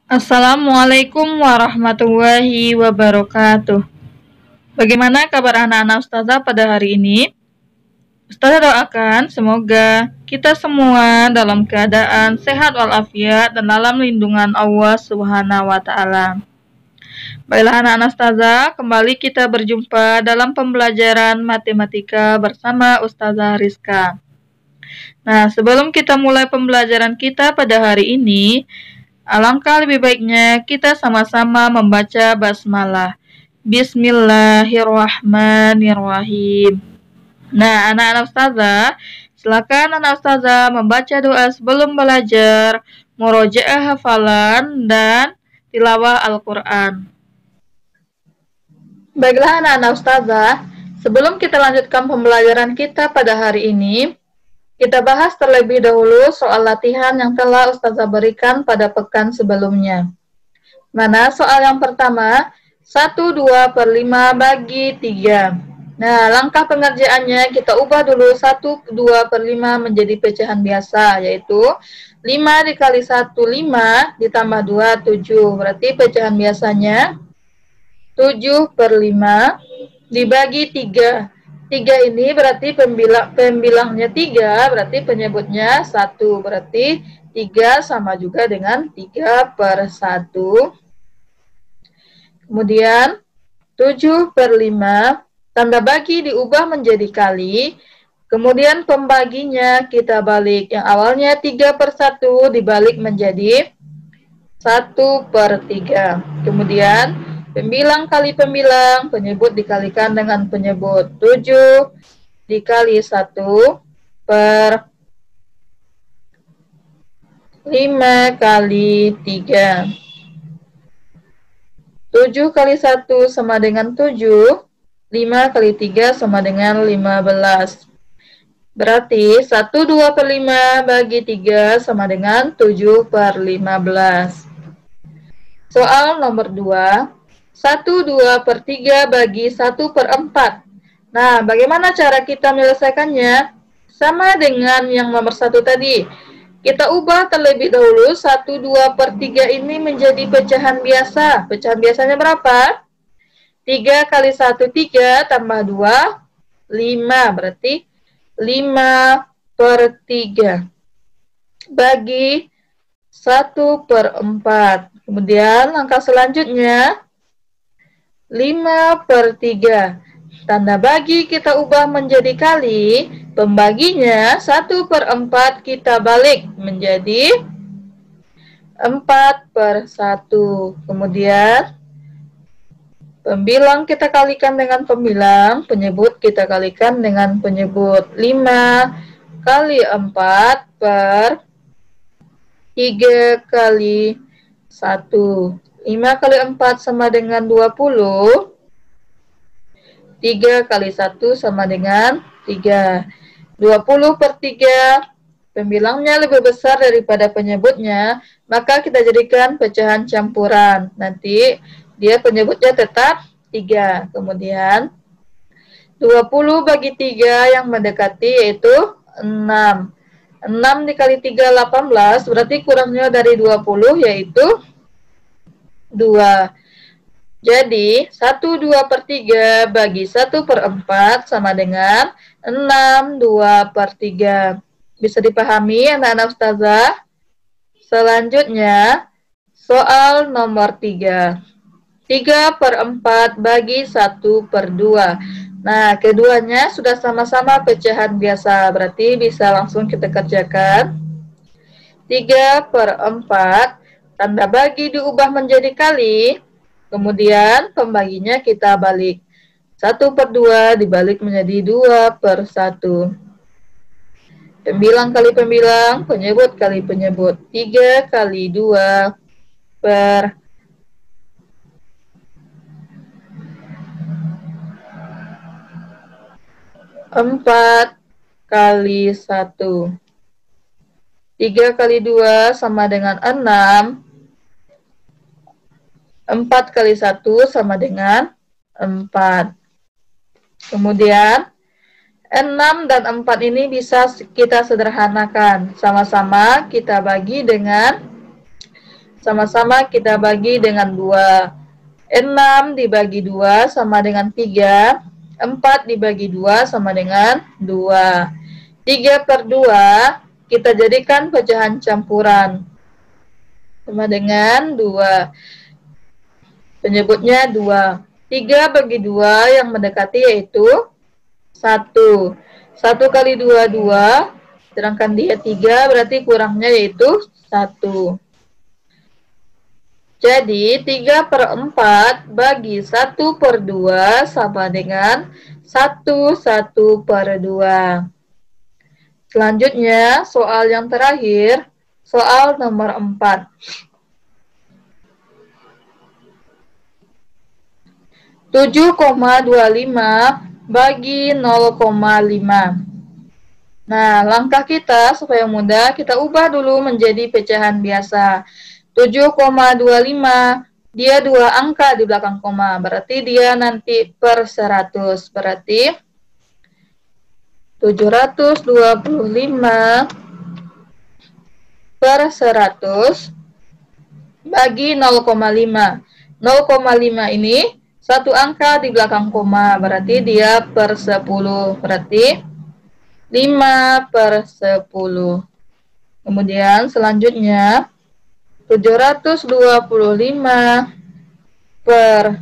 Assalamualaikum warahmatullahi wabarakatuh. Bagaimana kabar anak-anak Ustazah pada hari ini? Ustazah doakan semoga kita semua dalam keadaan sehat walafiat dan dalam lindungan Allah Subhanahu wa taala. Baiklah anak-anak Ustazah, kembali kita berjumpa dalam pembelajaran matematika bersama Ustazah Rizka. Nah, sebelum kita mulai pembelajaran kita pada hari ini, alangkah lebih baiknya kita sama-sama membaca basmalah. Bismillahirrahmanirrahim. Nah, anak-anak Ustazah, silakan anak Ustazah membaca doa sebelum belajar, murojaah hafalan, dan tilawah Al-Quran. Baiklah anak-anak Ustazah, sebelum kita lanjutkan pembelajaran kita pada hari ini, kita bahas terlebih dahulu soal latihan yang telah Ustazah berikan pada pekan sebelumnya. Mana soal yang pertama, 1/2/5 bagi 3. Nah, langkah pengerjaannya kita ubah dulu 1/2/5 menjadi pecahan biasa, yaitu 5 dikali 1, 5, ditambah 2, 7. Berarti pecahan biasanya 7/5 dibagi 3. 3 ini berarti pembilangnya 3, berarti penyebutnya 1. Berarti 3 sama juga dengan 3/1. Kemudian 7/5, tanda bagi diubah menjadi kali. Kemudian pembaginya kita balik. Yang awalnya 3/1 dibalik menjadi 1/3. Kemudian pembilang kali pembilang, penyebut dikalikan dengan penyebut. 7 dikali 1 per 5 kali 3. 7 kali 1 sama dengan 7, 5 kali 3 sama dengan 15. Berarti 1/2/5 bagi 3 sama dengan 7/15. Soal nomor 2. 1/2/3 bagi 1/4. Nah, bagaimana cara kita menyelesaikannya? Sama dengan yang nomor 1 tadi. Kita ubah terlebih dahulu 1/2/3 ini menjadi pecahan biasa. Pecahan biasanya berapa? 3 kali 1, 3, tambah 2, 5. Berarti 5/3. Bagi 1/4. Kemudian langkah selanjutnya 5/3. Tanda bagi kita ubah menjadi kali, pembaginya 1/4 kita balik menjadi 4/1. Kemudian pembilang kita kalikan dengan pembilang, penyebut kita kalikan dengan penyebut. 5 kali 4 per 3 kali 1. 5 kali 4 sama dengan 20. 3 kali 1 sama dengan 3. 20/3. Pembilangnya lebih besar daripada penyebutnya, maka kita jadikan pecahan campuran. Nanti dia penyebutnya tetap 3. Kemudian 20 bagi 3 yang mendekati yaitu 6. 6 dikali 3, 18. Berarti kurangnya dari 20 yaitu 2. Jadi 1/2/3 bagi 1/4 sama dengan 6/2/3. Bisa dipahami anak-anak Ustazah? Selanjutnya soal nomor 3. 3/4 bagi 1/2. Nah, keduanya sudah sama-sama pecahan biasa. Berarti bisa langsung kita kerjakan. 3/4. Tanda bagi diubah menjadi kali. Kemudian pembaginya kita balik. 1/2 dibalik menjadi 2/1. Pembilang kali pembilang, penyebut kali penyebut. 3 kali 2 per 4 kali 1. 3 kali 2 sama dengan 6. 4 kali 1 sama dengan 4. Kemudian 6 dan 4 ini bisa kita sederhanakan. Sama-sama kita bagi dengan Sama-sama kita bagi dengan 2. 6 dibagi 2 sama dengan 3. 4 dibagi 2 sama dengan 2. 3/2 kita jadikan pecahan campuran. Sama dengan 2. Penyebutnya 2. 3 bagi 2 yang mendekati yaitu 1. 1 kali 2, 2. Sedangkan dia 3 berarti kurangnya yaitu 1. Jadi 3/4 bagi 1/2 sama dengan 1/2. Selanjutnya, soal yang terakhir, soal nomor 4. 7,25 bagi 0,5. Nah, langkah kita supaya mudah, kita ubah dulu menjadi pecahan biasa. 7,25, dia 2 angka di belakang koma, berarti dia nanti per 100, berarti 725 per 100 bagi 0,5. 0,5 ini 1 angka di belakang koma, berarti dia per 10, berarti 5/10. Kemudian selanjutnya 725 per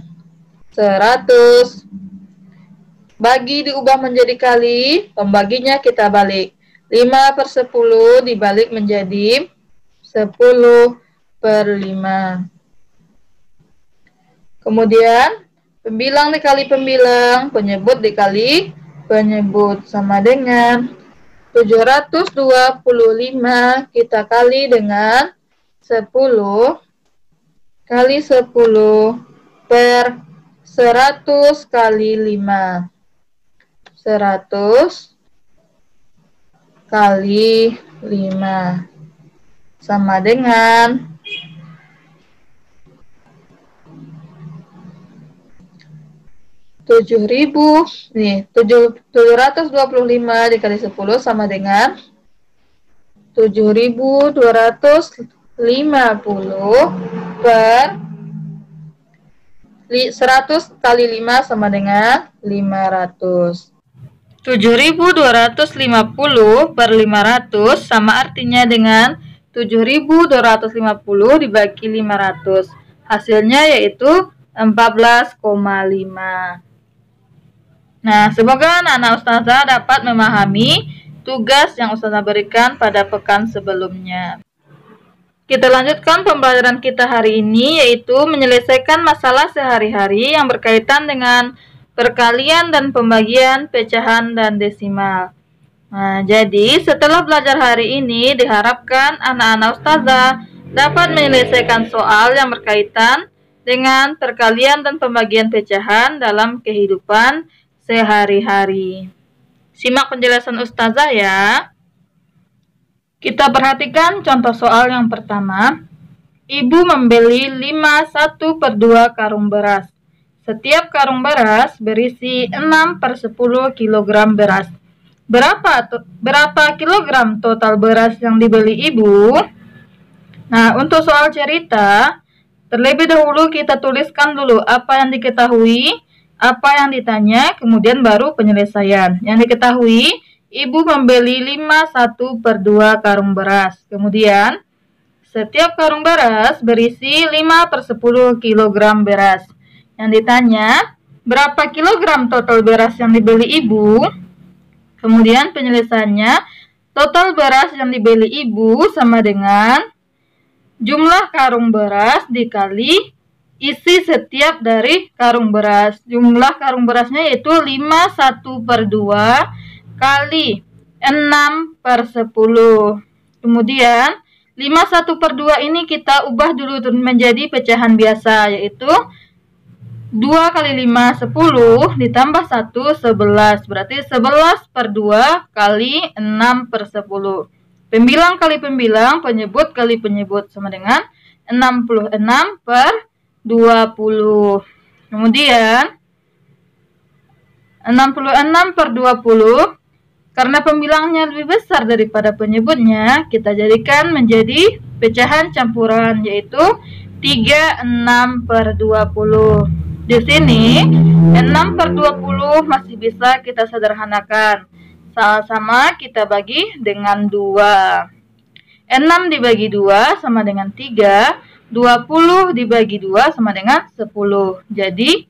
100 bagi diubah menjadi kali, pembaginya kita balik. 5/10 dibalik menjadi 10/5. Kemudian pembilang dikali pembilang, penyebut dikali penyebut, sama dengan 725 kita kali dengan 10 kali 10 per 100 kali 5. 100 kali 5 sama dengan 725 dikali 10 sama dengan 7.250 per 100 kali 5 sama dengan 500. 7.250 per 500 sama artinya dengan 7.250 dibagi 500. Hasilnya yaitu 14,5. Nah, semoga anak-anak Ustazah dapat memahami tugas yang Ustazah berikan pada pekan sebelumnya. Kita lanjutkan pembelajaran kita hari ini, yaitu menyelesaikan masalah sehari-hari yang berkaitan dengan perkalian dan pembagian, pecahan, dan desimal. Nah, jadi setelah belajar hari ini, diharapkan anak-anak Ustazah dapat menyelesaikan soal yang berkaitan dengan perkalian dan pembagian pecahan dalam kehidupan sehari-hari. Simak penjelasan Ustazah ya. Kita perhatikan contoh soal yang pertama. Ibu membeli 1/2 karung beras. Setiap karung beras berisi 6/10 kg beras. Berapa kilogram total beras yang dibeli ibu? Nah, untuk soal cerita, terlebih dahulu kita tuliskan dulu apa yang diketahui, apa yang ditanya, kemudian baru penyelesaian. Yang diketahui, ibu membeli 1/2 karung beras. Kemudian, setiap karung beras berisi 5/10 kg beras. Yang ditanya, berapa kilogram total beras yang dibeli ibu? Kemudian penyelesaiannya, total beras yang dibeli ibu sama dengan jumlah karung beras dikali isi setiap dari karung beras. Jumlah karung berasnya yaitu 5/1/2 kali 6/10. Kemudian 5/1/2 ini kita ubah dulu menjadi pecahan biasa, yaitu 2 kali 5 10 ditambah 1 11. Berarti 11/2 kali 6/10. Pembilang kali pembilang, penyebut kali penyebut sama dengan 66/20. Kemudian 66/20 Karena pembilangnya lebih besar daripada penyebutnya, kita jadikan menjadi pecahan campuran, yaitu 36/20. Di sini 6/20 masih bisa kita sederhanakan. Sama-sama kita bagi dengan 2. 6 dibagi 2 sama dengan 3. 20 dibagi 2 sama dengan 10. Jadi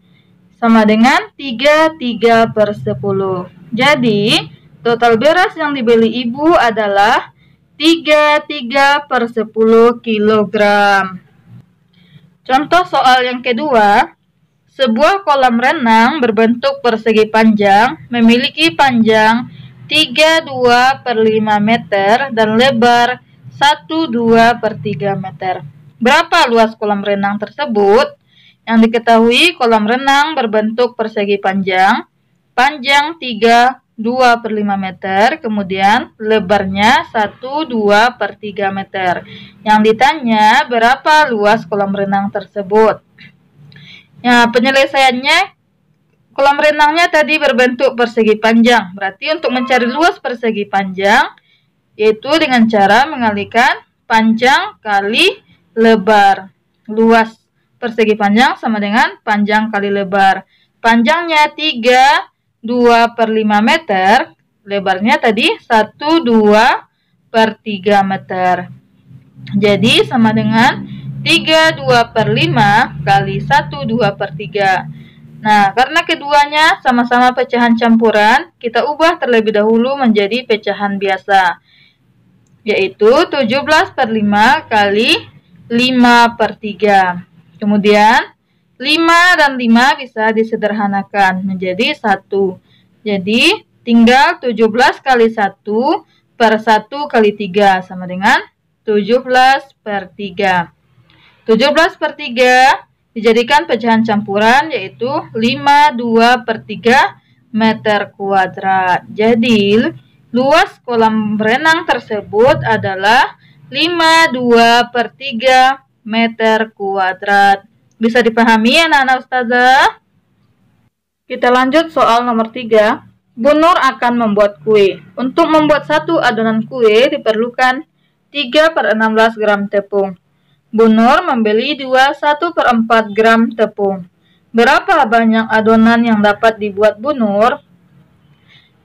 sama dengan 3/10. Jadi total beras yang dibeli ibu adalah 3/10 kilogram. Contoh soal yang kedua. Sebuah kolam renang berbentuk persegi panjang memiliki panjang 32/5 meter dan lebar 12/3 meter. Berapa luas kolam renang tersebut? Yang diketahui kolam renang berbentuk persegi panjang 32/5 meter, kemudian lebarnya 12/3 meter. Yang ditanya berapa luas kolam renang tersebut? Ya, penyelesaiannya kolam renangnya tadi berbentuk persegi panjang. Berarti untuk mencari luas persegi panjang yaitu dengan cara mengalihkan panjang kali lebar. Luas persegi panjang sama dengan panjang kali lebar. Panjangnya 32/5 meter, lebarnya tadi 12/3 meter. Jadi sama dengan 32/5 kali 12/3. Nah, karena keduanya sama-sama pecahan campuran, kita ubah terlebih dahulu menjadi pecahan biasa, yaitu 17/5 kali 5/3. Kemudian 5 dan 5 bisa disederhanakan menjadi 1. Jadi tinggal 17 kali 1 per 1 kali 3 sama dengan 17/3. 17/3 dijadikan pecahan campuran yaitu 52/3 meter kuadrat. Jadi luas kolam renang tersebut adalah 52/3 meter kuadrat. Bisa dipahami anak-anak ustazah? Kita lanjut soal nomor 3. Bu Nur akan membuat kue. Untuk membuat satu adonan kue diperlukan 3/16 gram tepung. Bu Nur membeli 1/4 gram tepung. Berapa banyak adonan yang dapat dibuat Bu Nur?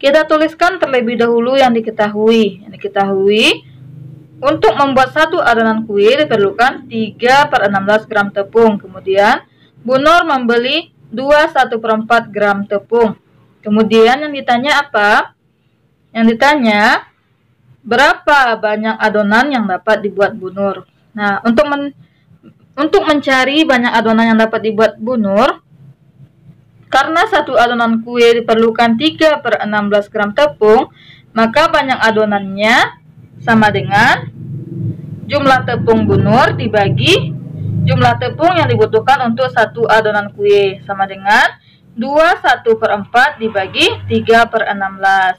Kita tuliskan terlebih dahulu yang diketahui. Untuk membuat satu adonan kue diperlukan 3/16 gram tepung. Kemudian Bu Nur membeli 1/4 gram tepung. Kemudian yang ditanya apa? Yang ditanya berapa banyak adonan yang dapat dibuat Bu Nur? Nah, untuk mencari banyak adonan yang dapat dibuat Bu Nur, karena satu adonan kue diperlukan 3/16 gram tepung, maka banyak adonannya sama dengan jumlah tepung Bu Nur dibagi jumlah tepung yang dibutuhkan untuk satu adonan kue, sama dengan 1/4 dibagi 3/16.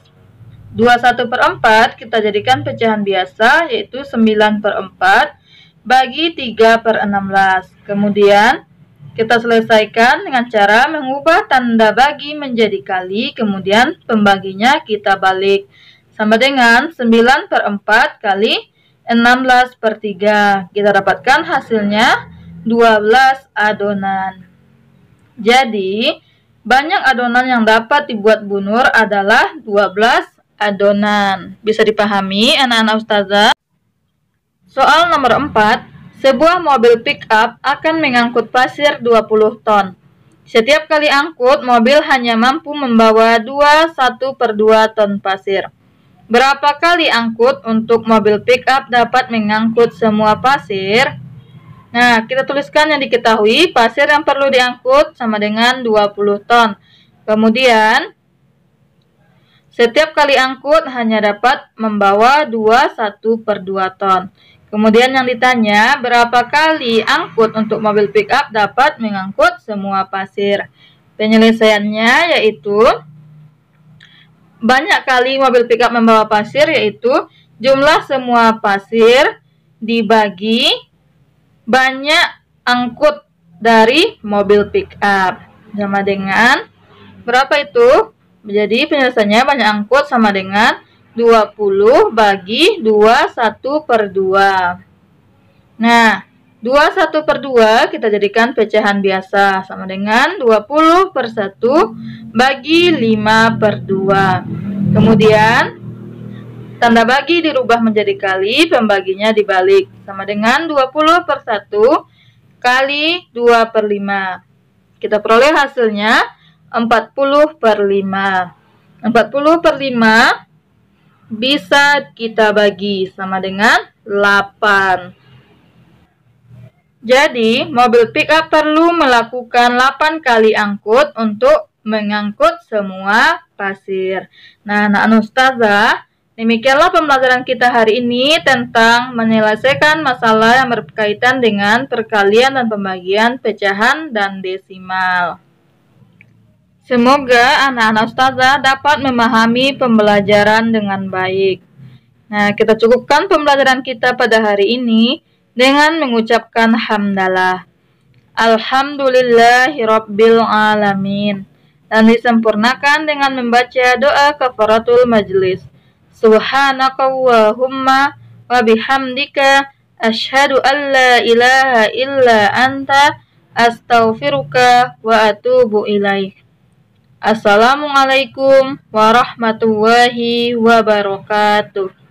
1/4 kita jadikan pecahan biasa, yaitu 9/4 bagi 3/16. Kemudian kita selesaikan dengan cara mengubah tanda bagi menjadi kali, kemudian pembaginya kita balik. Sama dengan 9/4 kali 16/3. Kita dapatkan hasilnya 12 adonan. Jadi banyak adonan yang dapat dibuat Bu Nur adalah 12 adonan. Bisa dipahami anak-anak ustazah? Soal nomor 4. Sebuah mobil pick-up akan mengangkut pasir 20 ton. Setiap kali angkut, mobil hanya mampu membawa 1/2 ton pasir. Berapa kali angkut untuk mobil pick-up dapat mengangkut semua pasir? Nah, kita tuliskan yang diketahui. Pasir yang perlu diangkut sama dengan 20 ton. Kemudian setiap kali angkut hanya dapat membawa 1/2 ton. Kemudian yang ditanya, berapa kali angkut untuk mobil pick-up dapat mengangkut semua pasir? Penyelesaiannya yaitu banyak kali mobil pick-up membawa pasir, yaitu jumlah semua pasir dibagi banyak angkut dari mobil pick-up. Sama dengan berapa itu? Jadi penyelesaiannya banyak angkut sama dengan 20 bagi 21/2. Nah, 21/2 kita jadikan pecahan biasa sama dengan 20/1 bagi 5/2. Kemudian tanda bagi dirubah menjadi kali, pembaginya dibalik sama dengan 20/1 kali 2/5. Kita peroleh hasilnya 40/5. 40/5 bisa kita bagi sama dengan 8. Jadi, mobil pick-up perlu melakukan 8 kali angkut untuk mengangkut semua pasir. Nah, anak-anak ustazah, demikianlah pembelajaran kita hari ini tentang menyelesaikan masalah yang berkaitan dengan perkalian dan pembagian pecahan dan desimal. Semoga anak-anak ustazah dapat memahami pembelajaran dengan baik. Nah, kita cukupkan pembelajaran kita pada hari ini dengan mengucapkan hamdalah. Alhamdulillahirabbil alamin. Dan disempurnakan dengan membaca doa kafaratul majlis. Subhanakallahumma wa bihamdika asyhadu an la ilaha illa anta astaghfiruka wa atubu ilaik. Assalamualaikum warahmatullahi wabarakatuh.